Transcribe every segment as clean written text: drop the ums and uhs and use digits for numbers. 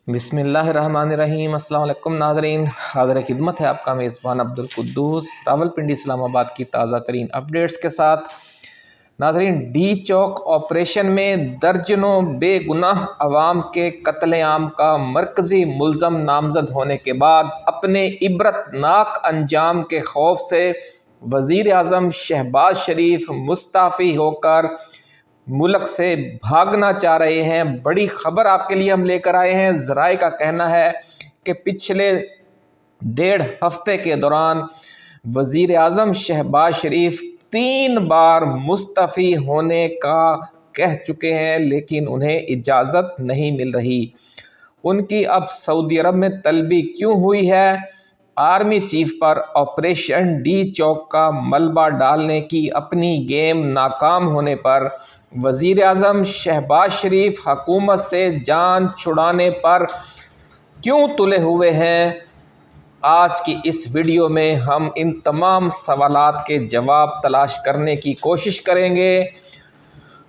بسم اللہ الرحمن الرحیم۔ السلام علیکم ناظرین، حاضر خدمت ہے آپ کا میزبان عبدالقدوس راولپنڈی اسلام آباد کی تازہ ترین اپڈیٹس کے ساتھ۔ ناظرین، ڈی چوک آپریشن میں درجنوں بے گناہ عوام کے قتل عام کا مرکزی ملزم نامزد ہونے کے بعد اپنے عبرت ناک انجام کے خوف سے وزیر اعظم شہباز شریف مستعفی ہو کر ملک سے بھاگنا چاہ رہے ہیں۔ بڑی خبر آپ کے لیے ہم لے کر آئے ہیں۔ ذرائع کا کہنا ہے کہ پچھلے 1.5 ہفتے کے دوران وزیر اعظم شہباز شریف 3 بار مستعفی ہونے کا کہہ چکے ہیں، لیکن انہیں اجازت نہیں مل رہی۔ ان کی اب سعودی عرب میں طلبی کیوں ہوئی ہے؟ آرمی چیف پر آپریشن ڈی چوک کا ملبہ ڈالنے کی اپنی گیم ناکام ہونے پر وزیر اعظم شہباز شریف حکومت سے جان چھڑانے پر کیوں تلے ہوئے ہیں؟ آج کی اس ویڈیو میں ہم ان تمام سوالات کے جواب تلاش کرنے کی کوشش کریں گے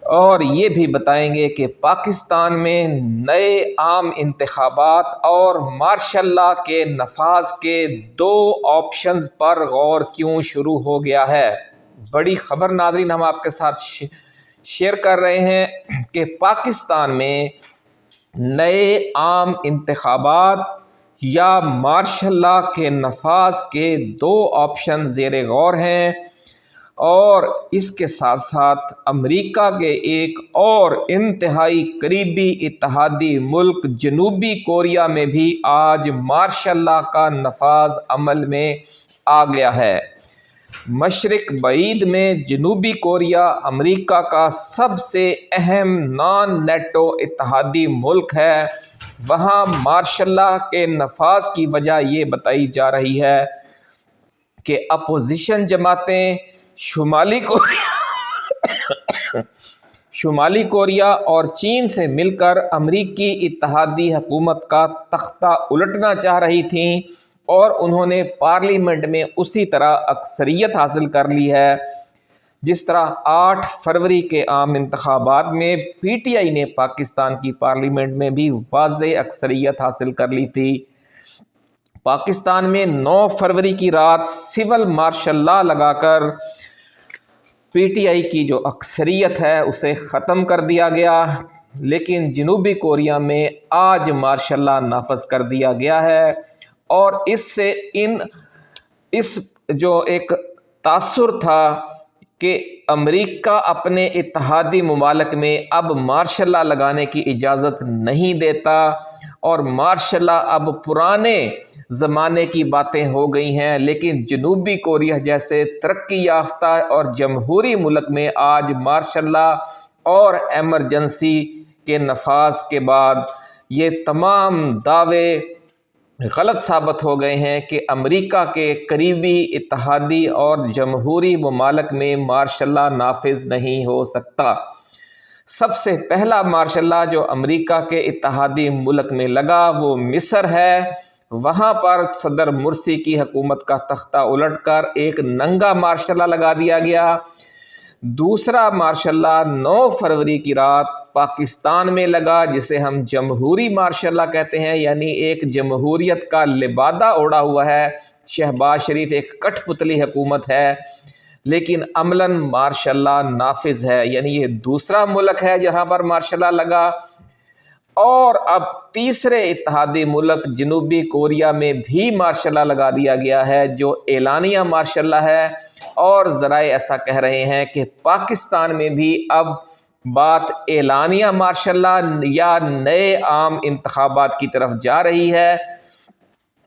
اور یہ بھی بتائیں گے کہ پاکستان میں نئے عام انتخابات اور مارشل لاء کے نفاذ کے 2 آپشنز پر غور کیوں شروع ہو گیا ہے۔ بڑی خبر ناظرین ہم آپ کے ساتھ شیئر کر رہے ہیں کہ پاکستان میں نئے عام انتخابات یا مارشل لاء کے نفاذ کے 2 آپشن زیر غور ہیں، اور اس کے ساتھ ساتھ امریکہ کے ایک اور انتہائی قریبی اتحادی ملک جنوبی کوریا میں بھی آج مارشل لاء کا نفاذ عمل میں آ گیا ہے۔ مشرق بعید میں جنوبی کوریا امریکہ کا سب سے اہم نان نیٹو اتحادی ملک ہے۔ وہاں مارشل لاء کے نفاذ کی وجہ یہ بتائی جا رہی ہے کہ اپوزیشن جماعتیں شمالی کوریا اور چین سے مل کر امریکی اتحادی حکومت کا تختہ الٹنا چاہ رہی تھیں، اور انہوں نے پارلیمنٹ میں اسی طرح اکثریت حاصل کر لی ہے جس طرح 8 فروری کے عام انتخابات میں پی ٹی آئی نے پاکستان کی پارلیمنٹ میں بھی واضح اکثریت حاصل کر لی تھی۔ پاکستان میں 9 فروری کی رات سول مارشل لاء لگا کر پی ٹی آئی کی جو اکثریت ہے اسے ختم کر دیا گیا، لیکن جنوبی کوریا میں آج مارشل لاء نافذ کر دیا گیا ہے، اور اس سے اس جو ایک تاثر تھا کہ امریکہ اپنے اتحادی ممالک میں اب مارشل لاء لگانے کی اجازت نہیں دیتا، اور مارشل لاء اب پرانے زمانے کی باتیں ہو گئی ہیں، لیکن جنوبی کوریا جیسے ترقی یافتہ اور جمہوری ملک میں آج مارشل لاء اور ایمرجنسی کے نفاذ کے بعد یہ تمام دعوے غلط ثابت ہو گئے ہیں کہ امریکہ کے قریبی اتحادی اور جمہوری ممالک میں مارشل لاء نافذ نہیں ہو سکتا۔ سب سے پہلا مارشل لاء جو امریکہ کے اتحادی ملک میں لگا وہ مصر ہے۔ وہاں پر صدر مرسی کی حکومت کا تختہ الٹ کر ایک ننگا مارشل لاء لگا دیا گیا۔ دوسرا مارشل لاء 9 فروری کی رات پاکستان میں لگا، جسے ہم جمہوری مارشل لاء کہتے ہیں، یعنی ایک جمہوریت کا لبادہ اوڑھا ہوا ہے۔ شہباز شریف ایک کٹھ پتلی حکومت ہے، لیکن عملاً مارشل لاء نافذ ہے، یعنی یہ دوسرا ملک ہے جہاں پر مارشل لاء لگا۔ اور اب تیسرے اتحادی ملک جنوبی کوریا میں بھی مارشل لاء لگا دیا گیا ہے، جو اعلانیہ مارشل لاء ہے، اور ذرائع ایسا کہہ رہے ہیں کہ پاکستان میں بھی اب بات اعلانیہ مارشل لاء یا نئے عام انتخابات کی طرف جا رہی ہے۔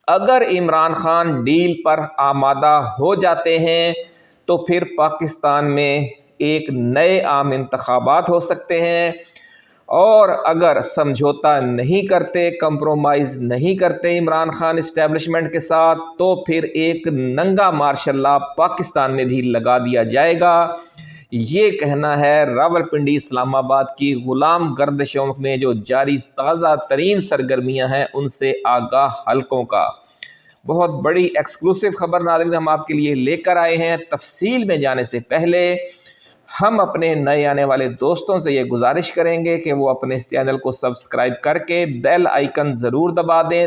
اگر عمران خان ڈیل پر آمادہ ہو جاتے ہیں تو پھر پاکستان میں ایک نئے عام انتخابات ہو سکتے ہیں، اور اگر سمجھوتا نہیں کرتے، کمپرومائز نہیں کرتے عمران خان اسٹیبلشمنٹ کے ساتھ، تو پھر ایک ننگا مارشل لاء پاکستان میں بھی لگا دیا جائے گا۔ یہ کہنا ہے راولپنڈی اسلام آباد کی غلام گردشوں میں جو جاری تازہ ترین سرگرمیاں ہیں ان سے آگاہ حلقوں کا۔ بہت بڑی ایکسکلوسیو خبر ناظرین ہم آپ کے لیے لے کر آئے ہیں۔ تفصیل میں جانے سے پہلے ہم اپنے نئے آنے والے دوستوں سے یہ گزارش کریں گے کہ وہ اپنے اس چینل کو سبسکرائب کر کے بیل آئیکن ضرور دبا دیں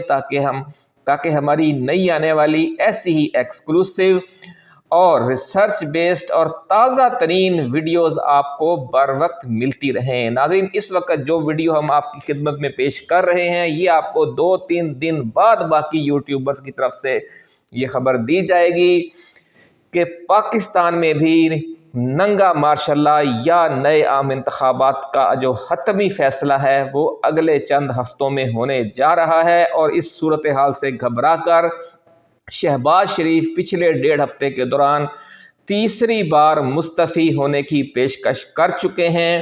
تاکہ ہماری نئی آنے والی ایسی ہی ایکسکلوسیو اور ریسرچ بیسڈ اور تازہ ترین ویڈیوز آپ کو بر وقت ملتی رہیں۔ ناظرین، اس وقت جو ویڈیو ہم آپ کی خدمت میں پیش کر رہے ہیں یہ آپ کو 2-3 دن بعد باقی یوٹیوبرز کی طرف سے یہ خبر دی جائے گی کہ پاکستان میں بھی ننگا ماشاء اللہ یا نئے عام انتخابات کا جو حتمی فیصلہ ہے وہ اگلے چند ہفتوں میں ہونے جا رہا ہے، اور اس صورتحال سے گھبرا کر شہباز شریف پچھلے 1.5 ہفتے کے دوران تیسری بار مستعفی ہونے کی پیشکش کر چکے ہیں،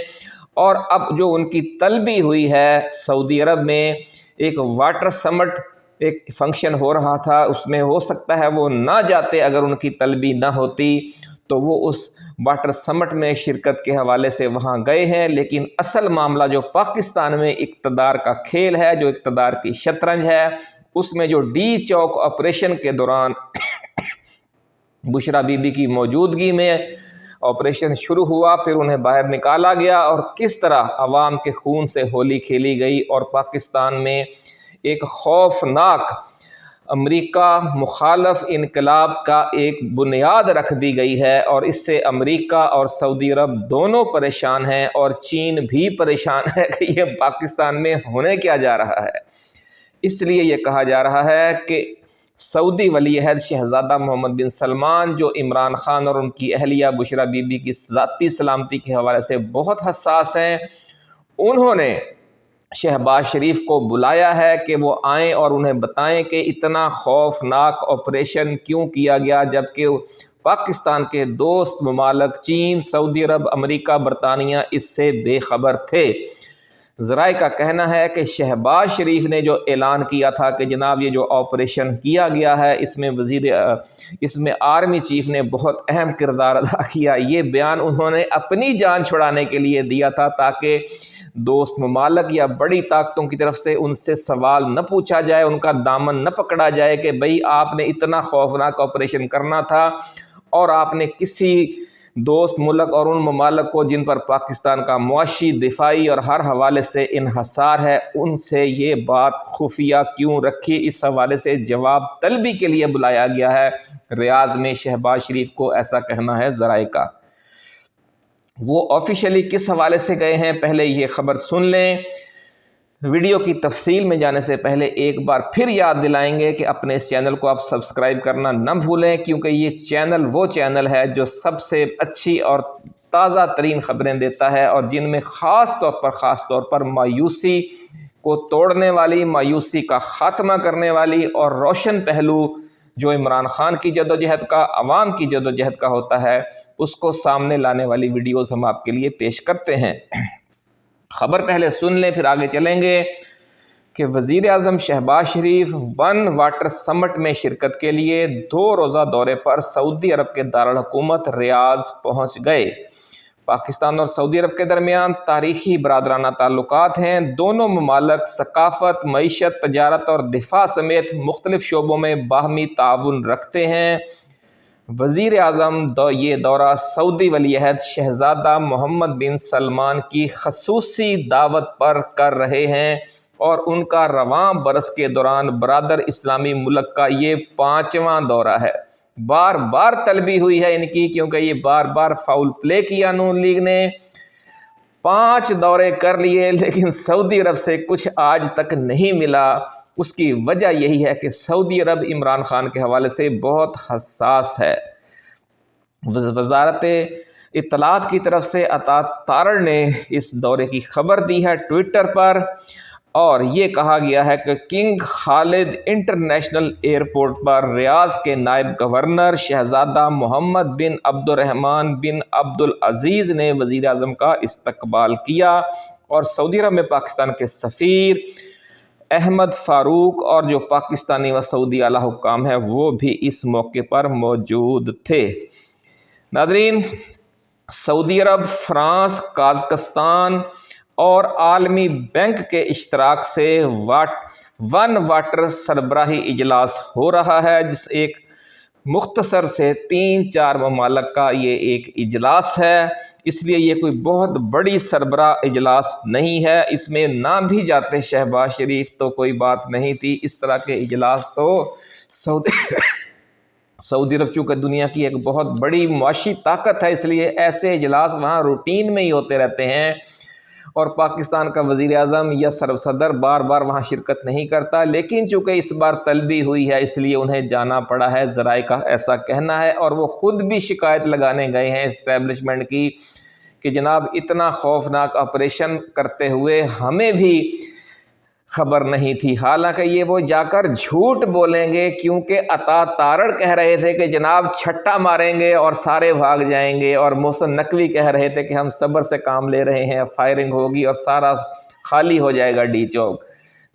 اور اب جو ان کی طلبی ہوئی ہے سعودی عرب میں ایک واٹر سمٹ ایک فنکشن ہو رہا تھا، اس میں ہو سکتا ہے وہ نہ جاتے اگر ان کی طلبی نہ ہوتی تو وہ اس واٹر سمٹ میں شرکت کے حوالے سے وہاں گئے ہیں، لیکن اصل معاملہ جو پاکستان میں اقتدار کا کھیل ہے، جو اقتدار کی شطرنج ہے، اس میں جو ڈی چوک آپریشن کے دوران بشرا بی بی کی موجودگی میں آپریشن شروع ہوا، پھر انہیں باہر نکالا گیا اور کس طرح عوام کے خون سے ہولی کھیلی گئی اور پاکستان میں ایک خوفناک امریکہ مخالف انقلاب کا ایک بنیاد رکھ دی گئی ہے، اور اس سے امریکہ اور سعودی عرب دونوں پریشان ہیں، اور چین بھی پریشان ہے کہ یہ پاکستان میں ہونے کیا جا رہا ہے۔ اس لیے یہ کہا جا رہا ہے کہ سعودی ولی عہد شہزادہ محمد بن سلمان جو عمران خان اور ان کی اہلیہ بشرا بی بی کی ذاتی سلامتی کے حوالے سے بہت حساس ہیں، انہوں نے شہباز شریف کو بلایا ہے کہ وہ آئیں اور انہیں بتائیں کہ اتنا خوفناک آپریشن کیوں کیا گیا، جبکہ پاکستان کے دوست ممالک چین، سعودی عرب، امریکہ، برطانیہ اس سے بے خبر تھے۔ ذرائع کا کہنا ہے کہ شہباز شریف نے جو اعلان کیا تھا کہ جناب یہ جو آپریشن کیا گیا ہے اس میں آرمی چیف نے بہت اہم کردار ادا کیا، یہ بیان انہوں نے اپنی جان چھڑانے کے لیے دیا تھا تاکہ دوست ممالک یا بڑی طاقتوں کی طرف سے ان سے سوال نہ پوچھا جائے، ان کا دامن نہ پکڑا جائے کہ بھئی آپ نے اتنا خوفناک آپریشن کرنا تھا اور آپ نے کسی دوست ملک اور ان ممالک کو جن پر پاکستان کا معاشی، دفاعی اور ہر حوالے سے انحصار ہے ان سے یہ بات خفیہ کیوں رکھی۔ اس حوالے سے جواب طلبی کے لیے بلایا گیا ہے۔ ریاض میں شہباز شریف کو ایسا کہنا ہے ذرائع کا۔ وہ آفیشلی کس حوالے سے گئے ہیں پہلے یہ خبر سن لیں۔ ویڈیو کی تفصیل میں جانے سے پہلے ایک بار پھر یاد دلائیں گے کہ اپنے اس چینل کو آپ سبسکرائب کرنا نہ بھولیں، کیونکہ یہ چینل وہ چینل ہے جو سب سے اچھی اور تازہ ترین خبریں دیتا ہے، اور جن میں خاص طور پر مایوسی کو توڑنے والی، مایوسی کا خاتمہ کرنے والی اور روشن پہلو جو عمران خان کی جدوجہد کا، عوام کی جدوجہد کا ہوتا ہے، اس کو سامنے لانے والی ویڈیوز ہم آپ کے لیے پیش کرتے ہیں۔ خبر پہلے سن لیں پھر آگے چلیں گے کہ وزیر اعظم شہباز شریف ون واٹر سمٹ میں شرکت کے لیے 2 روزہ دورے پر سعودی عرب کے دارالحکومت ریاض پہنچ گئے۔ پاکستان اور سعودی عرب کے درمیان تاریخی برادرانہ تعلقات ہیں۔ دونوں ممالک ثقافت، معیشت، تجارت اور دفاع سمیت مختلف شعبوں میں باہمی تعاون رکھتے ہیں۔ وزیر اعظم یہ دورہ سعودی ولی عہد شہزادہ محمد بن سلمان کی خصوصی دعوت پر کر رہے ہیں، اور ان کا رواں برس کے دوران برادر اسلامی ملک کا یہ 5واں دورہ ہے۔ بار بار طلبی ہوئی ہے ان کی، کیونکہ یہ بار بار فاؤل پلے کیا نون لیگ نے، 5 دورے کر لیے لیکن سعودی عرب سے کچھ آج تک نہیں ملا۔ اس کی وجہ یہی ہے کہ سعودی عرب عمران خان کے حوالے سے بہت حساس ہے۔ وزارت اطلاعات کی طرف سے عطا تارڑ نے اس دورے کی خبر دی ہے ٹویٹر پر، اور یہ کہا گیا ہے کہ کنگ خالد انٹرنیشنل ایئرپورٹ پر ریاض کے نائب گورنر شہزادہ محمد بن عبد الرحمن بن عبد العزیز نے وزیر اعظم کا استقبال کیا، اور سعودی عرب میں پاکستان کے سفیر احمد فاروق اور جو پاکستانی و سعودی اعلیٰ حکام ہیں وہ بھی اس موقع پر موجود تھے۔ ناظرین، سعودی عرب، فرانس، قازقستان اور عالمی بینک کے اشتراک سے ون واٹر سربراہی اجلاس ہو رہا ہے، جس ایک مختصر سے 3-4 ممالک کا یہ ایک اجلاس ہے، اس لیے یہ کوئی بہت بڑی سربراہ اجلاس نہیں ہے، اس میں نہ بھی جاتے شہباز شریف تو کوئی بات نہیں تھی۔ اس طرح کے اجلاس تو سعودی عرب چونکہ دنیا کی ایک بہت بڑی معاشی طاقت ہے، اس لیے ایسے اجلاس وہاں روٹین میں ہی ہوتے رہتے ہیں، اور پاکستان کا وزیر اعظم یا صدر بار بار وہاں شرکت نہیں کرتا، لیکن چونکہ اس بار طلبی ہوئی ہے اس لیے انہیں جانا پڑا ہے، ذرائع کا ایسا کہنا ہے، اور وہ خود بھی شکایت لگانے گئے ہیں اسٹیبلشمنٹ کی کہ جناب اتنا خوفناک آپریشن کرتے ہوئے ہمیں بھی خبر نہیں تھی۔ حالانکہ یہ وہ جا کر جھوٹ بولیں گے، کیونکہ عطا تارڑ کہہ رہے تھے کہ جناب چھٹا ماریں گے اور سارے بھاگ جائیں گے، اور محسن نقوی کہہ رہے تھے کہ ہم صبر سے کام لے رہے ہیں، فائرنگ ہوگی اور سارا خالی ہو جائے گا ڈی چوک۔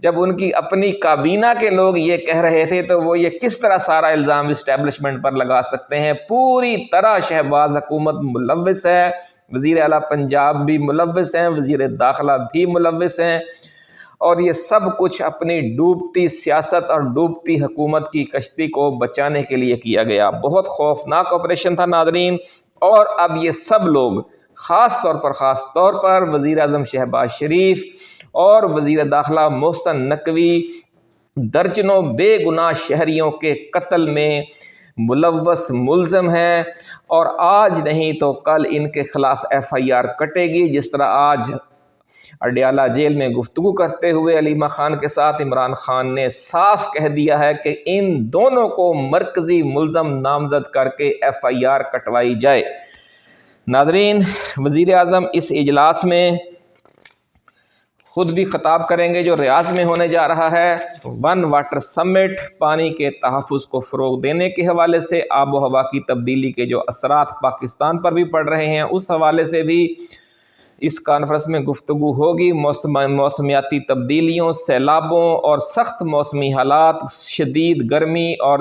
جب ان کی اپنی کابینہ کے لوگ یہ کہہ رہے تھے تو وہ یہ کس طرح سارا الزام اسٹیبلشمنٹ پر لگا سکتے ہیں؟ پوری طرح شہباز حکومت ملوث ہے، وزیر اعلیٰ پنجاب بھی ملوث ہیں، وزیر داخلہ بھی ملوث ہیں، اور یہ سب کچھ اپنی ڈوبتی سیاست اور ڈوبتی حکومت کی کشتی کو بچانے کے لیے کیا گیا۔ بہت خوفناک آپریشن تھا ناظرین، اور اب یہ سب لوگ خاص طور پر وزیر اعظم شہباز شریف اور وزیر داخلہ محسن نقوی درجنوں بے گناہ شہریوں کے قتل میں ملوث ملزم ہیں، اور آج نہیں تو کل ان کے خلاف FIR کٹے گی۔ جس طرح آج اڈیالہ جیل میں گفتگو کرتے ہوئے علیمہ خان کے ساتھ عمران خان نے صاف کہہ دیا ہے کہ ان دونوں کو مرکزی ملزم نامزد کر کے FIR کٹوائی جائے۔ ناظرین، وزیر اعظم اس اجلاس میں خود بھی خطاب کریں گے جو ریاض میں ہونے جا رہا ہے، ون واٹر سمٹ، پانی کے تحفظ کو فروغ دینے کے حوالے سے، آب و ہوا کی تبدیلی کے جو اثرات پاکستان پر بھی پڑ رہے ہیں اس حوالے سے بھی اس کانفرنس میں گفتگو ہوگی۔ موسمیاتی تبدیلیوں، سیلابوں اور سخت موسمی حالات، شدید گرمی اور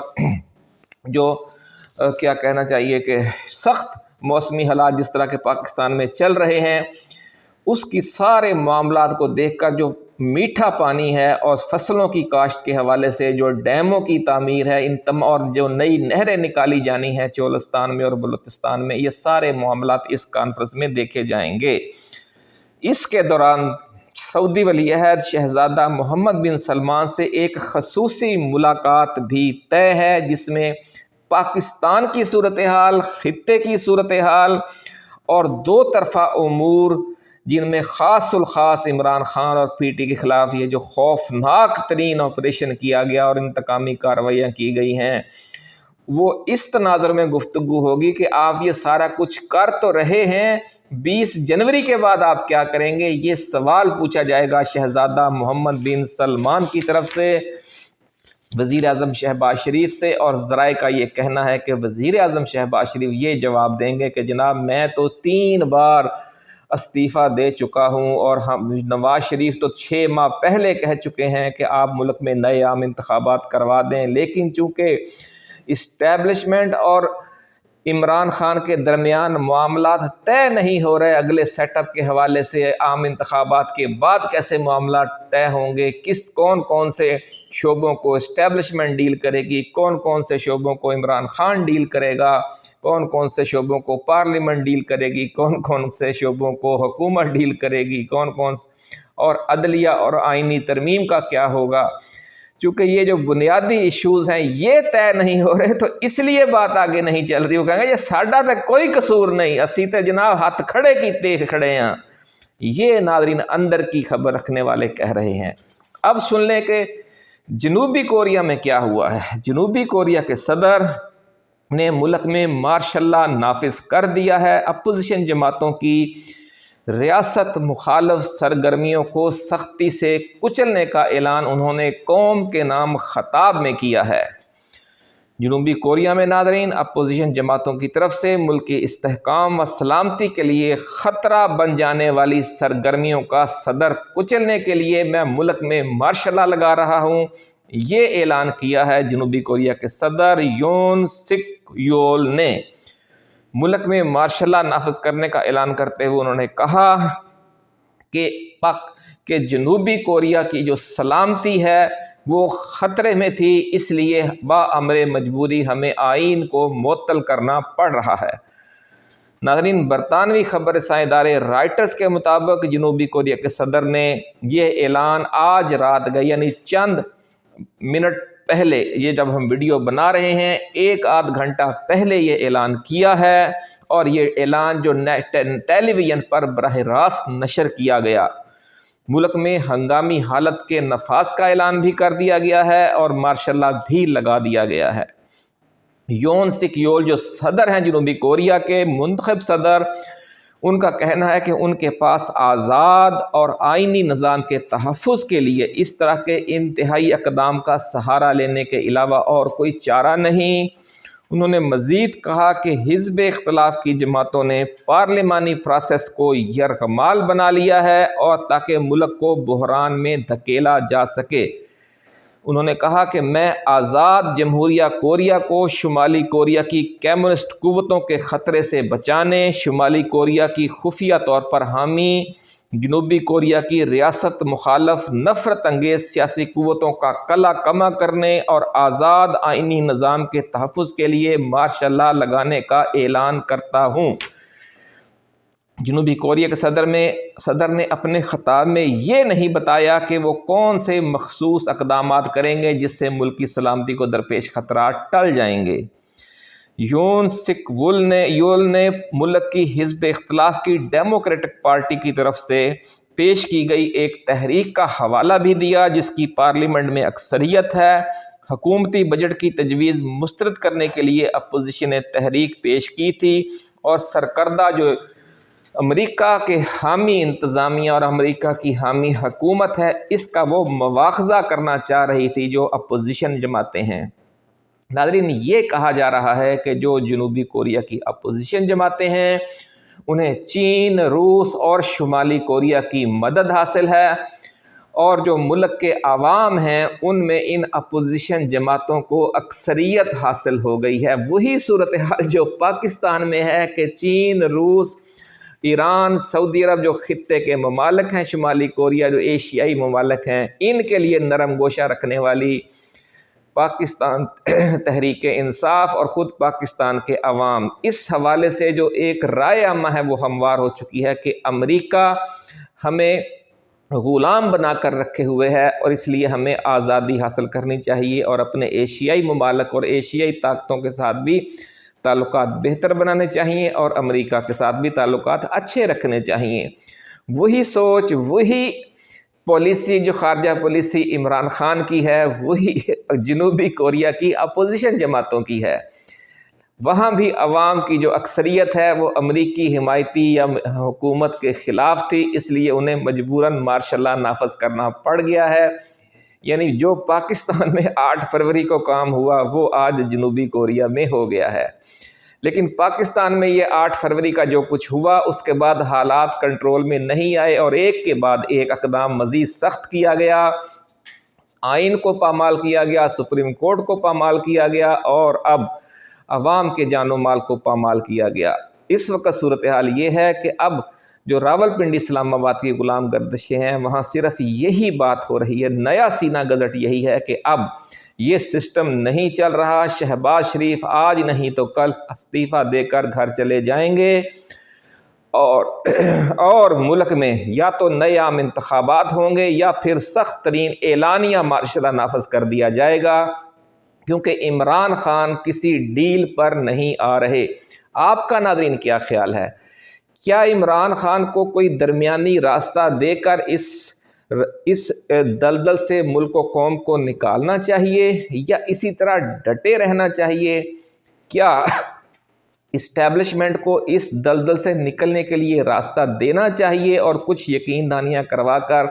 جو کیا کہنا چاہیے کہ سخت موسمی حالات جس طرح کے پاکستان میں چل رہے ہیں، اس کی سارے معاملات کو دیکھ کر جو میٹھا پانی ہے اور فصلوں کی کاشت کے حوالے سے جو ڈیموں کی تعمیر ہے، اور جو نئی نہریں نکالی جانی ہیں چولستان میں اور بلوچستان میں، یہ سارے معاملات اس کانفرنس میں دیکھے جائیں گے۔ اس کے دوران سعودی ولی عہد شہزادہ محمد بن سلمان سے ایک خصوصی ملاقات بھی طے ہے، جس میں پاکستان کی صورتحال، خطے کی صورتحال اور دو طرفہ امور، جن میں خاص الخاص عمران خان اور PT کے خلاف یہ جو خوفناک ترین آپریشن کیا گیا اور انتقامی کارروائیاں کی گئی ہیں، وہ اس تناظر میں گفتگو ہوگی کہ آپ یہ سارا کچھ کر تو رہے ہیں، 20 جنوری کے بعد آپ کیا کریں گے؟ یہ سوال پوچھا جائے گا شہزادہ محمد بن سلمان کی طرف سے وزیر اعظم شہباز شریف سے، اور ذرائع کا یہ کہنا ہے کہ وزیر اعظم شہباز شریف یہ جواب دیں گے کہ جناب میں تو 3 بار استعفیٰ دے چکا ہوں، اور نواز شریف تو 6 ماہ پہلے کہہ چکے ہیں کہ آپ ملک میں نئے عام انتخابات کروا دیں، لیکن چونکہ اسٹیبلشمنٹ اور عمران خان کے درمیان معاملات طے نہیں ہو رہے اگلے سیٹ اپ کے حوالے سے، عام انتخابات کے بعد کیسے معاملات طے ہوں گے، کون سے شعبوں کو اسٹیبلشمنٹ ڈیل کرے گی، کون سے شعبوں کو عمران خان ڈیل کرے گا، کون سے شعبوں کو پارلیمنٹ ڈیل کرے گی، کون سے شعبوں کو حکومت ڈیل کرے گی، اور عدلیہ اور آئینی ترمیم کا کیا ہوگا۔ چونکہ یہ جو بنیادی ایشوز ہیں یہ طے نہیں ہو رہے، تو اس لیے بات آگے نہیں چل رہی۔ وہ کہیں گے یہ ساڈا تو کوئی قصور نہیں، اسی تے جناب ہاتھ کھڑے کیتے کھڑے ہیں۔ یہ ناظرین اندر کی خبر رکھنے والے کہہ رہے ہیں۔ اب سن لیں کہ جنوبی کوریا میں کیا ہوا ہے۔ جنوبی کوریا کے صدر نے ملک میں مارشل لا نافذ کر دیا ہے۔ اپوزیشن جماعتوں کی ریاست مخالف سرگرمیوں کو سختی سے کچلنے کا اعلان انہوں نے قوم کے نام خطاب میں کیا ہے۔ جنوبی کوریا میں ناظرین اپوزیشن جماعتوں کی طرف سے ملک کے استحکام و سلامتی کے لیے خطرہ بن جانے والی سرگرمیوں کا صدر کچلنے کے لیے میں ملک میں مارشل لا لگا رہا ہوں، یہ اعلان کیا ہے جنوبی کوریا کے صدر یون سک یول نے۔ ملک میں مارشل لا نافذ کرنے کا اعلان کرتے ہوئے انہوں نے کہا کہ جنوبی کوریا کی جو سلامتی ہے وہ خطرے میں تھی، اس لیے باامر مجبوری ہمیں آئین کو معطل کرنا پڑ رہا ہے۔ ناظرین، برطانوی خبر رساں ادارے رائٹرز کے مطابق جنوبی کوریا کے صدر نے یہ اعلان آج رات گئے، یعنی چند منٹ پہلے، یہ جب ہم ویڈیو بنا رہے ہیں 1 آدھ گھنٹہ پہلے یہ اعلان کیا ہے، اور یہ اعلان جو ٹیلی ویژن پر براہ راست نشر کیا گیا۔ ملک میں ہنگامی حالت کے نفاذ کا اعلان بھی کر دیا گیا ہے اور مارشل لا بھی لگا دیا گیا ہے۔ یون سک یول جو صدر ہیں جنوبی کوریا کے، منتخب صدر، ان کا کہنا ہے کہ ان کے پاس آزاد اور آئینی نظام کے تحفظ کے لیے اس طرح کے انتہائی اقدام کا سہارا لینے کے علاوہ اور کوئی چارہ نہیں۔ انہوں نے مزید کہا کہ حزب اختلاف کی جماعتوں نے پارلیمانی پروسیس کو یرغمال بنا لیا ہے اور تاکہ ملک کو بحران میں دھکیلا جا سکے۔ انہوں نے کہا کہ میں آزاد جمہوریہ کوریا کو شمالی کوریا کی کمیونسٹ قوتوں کے خطرے سے بچانے، شمالی کوریا کی خفیہ طور پر حامی، جنوبی کوریا کی ریاست مخالف نفرت انگیز سیاسی قوتوں کا قلع کما کرنے اور آزاد آئینی نظام کے تحفظ کے لیے مارشل لا لگانے کا اعلان کرتا ہوں۔ جنوبی کوریا کے صدر نے اپنے خطاب میں یہ نہیں بتایا کہ وہ کون سے مخصوص اقدامات کریں گے جس سے ملک کی سلامتی کو درپیش خطرات ٹل جائیں گے۔ یون سک یول نے ملک کی حزب اختلاف کی ڈیموکریٹک پارٹی کی طرف سے پیش کی گئی ایک تحریک کا حوالہ بھی دیا جس کی پارلیمنٹ میں اکثریت ہے۔ حکومتی بجٹ کی تجویز مسترد کرنے کے لیے اپوزیشن نے تحریک پیش کی تھی اور سرکردہ جو امریکہ کے حامی انتظامیہ اور امریکہ کی حامی حکومت ہے، اس کا وہ مواخذہ کرنا چاہ رہی تھی جو اپوزیشن جماعتیں ہیں۔ ناظرین، یہ کہا جا رہا ہے کہ جو جنوبی کوریا کی اپوزیشن جماعتیں ہیں انہیں چین، روس اور شمالی کوریا کی مدد حاصل ہے، اور جو ملک کے عوام ہیں ان میں ان اپوزیشن جماعتوں کو اکثریت حاصل ہو گئی ہے۔ وہی صورتحال جو پاکستان میں ہے کہ چین، روس، ایران، سعودی عرب جو خطے کے ممالک ہیں، شمالی کوریا جو ایشیائی ممالک ہیں، ان کے لیے نرم گوشہ رکھنے والی پاکستان تحریک انصاف اور خود پاکستان کے عوام، اس حوالے سے جو ایک رائے عامہ ہے وہ ہموار ہو چکی ہے کہ امریکہ ہمیں غلام بنا کر رکھے ہوئے ہے اور اس لیے ہمیں آزادی حاصل کرنی چاہیے اور اپنے ایشیائی ممالک اور ایشیائی طاقتوں کے ساتھ بھی تعلقات بہتر بنانے چاہیے اور امریکہ کے ساتھ بھی تعلقات اچھے رکھنے چاہیے۔ وہی سوچ، وہی پالیسی جو خارجہ پالیسی عمران خان کی ہے، وہی جنوبی کوریا کی اپوزیشن جماعتوں کی ہے۔ وہاں بھی عوام کی جو اکثریت ہے وہ امریکی حمایتی یا حکومت کے خلاف تھی، اس لیے انہیں مجبوراً مارشل لا نافذ کرنا پڑ گیا ہے۔ یعنی جو پاکستان میں 8 فروری کو کام ہوا وہ آج جنوبی کوریا میں ہو گیا ہے، لیکن پاکستان میں یہ 8 فروری کا جو کچھ ہوا اس کے بعد حالات کنٹرول میں نہیں آئے اور ایک کے بعد ایک اقدام مزید سخت کیا گیا، آئین کو پامال کیا گیا، سپریم کورٹ کو پامال کیا گیا اور اب عوام کے جان و مال کو پامال کیا گیا۔ اس وقت صورتحال یہ ہے کہ اب جو راول پنڈی اسلام آباد کی غلام گردشیں ہیں وہاں صرف یہی بات ہو رہی ہے، نیا سینہ گزٹ یہی ہے کہ اب یہ سسٹم نہیں چل رہا، شہباز شریف آج نہیں تو کل استعفیٰ دے کر گھر چلے جائیں گے اور ملک میں یا تو نئے عام انتخابات ہوں گے یا پھر سخت ترین اعلانیہ مارشل لا نافذ کر دیا جائے گا، کیونکہ عمران خان کسی ڈیل پر نہیں آ رہے۔ آپ کا ناظرین کیا خیال ہے؟ کیا عمران خان کو کوئی درمیانی راستہ دے کر اس دلدل سے ملک و قوم کو نکالنا چاہیے یا اسی طرح ڈٹے رہنا چاہیے؟ کیا اسٹیبلشمنٹ کو اس دلدل سے نکلنے کے لیے راستہ دینا چاہیے اور کچھ یقین دہانیاں کروا کر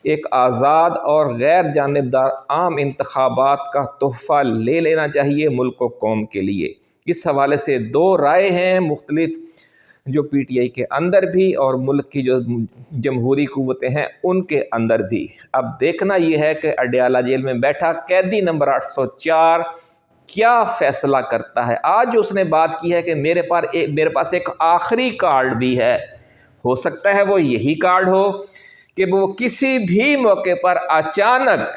ایک آزاد اور غیر جانبدار عام انتخابات کا تحفہ لے لینا چاہیے ملک و قوم کے لیے؟ اس حوالے سے 2 رائے ہیں مختلف، جو پی ٹی آئی کے اندر بھی اور ملک کی جو جمہوری قوتیں ہیں ان کے اندر بھی۔ اب دیکھنا یہ ہے کہ اڈیالہ جیل میں بیٹھا قیدی نمبر 804 کیا فیصلہ کرتا ہے۔ آج جو اس نے بات کی ہے کہ میرے پاس ایک آخری کارڈ بھی ہے، ہو سکتا ہے وہ یہی کارڈ ہو کہ وہ کسی بھی موقع پر اچانک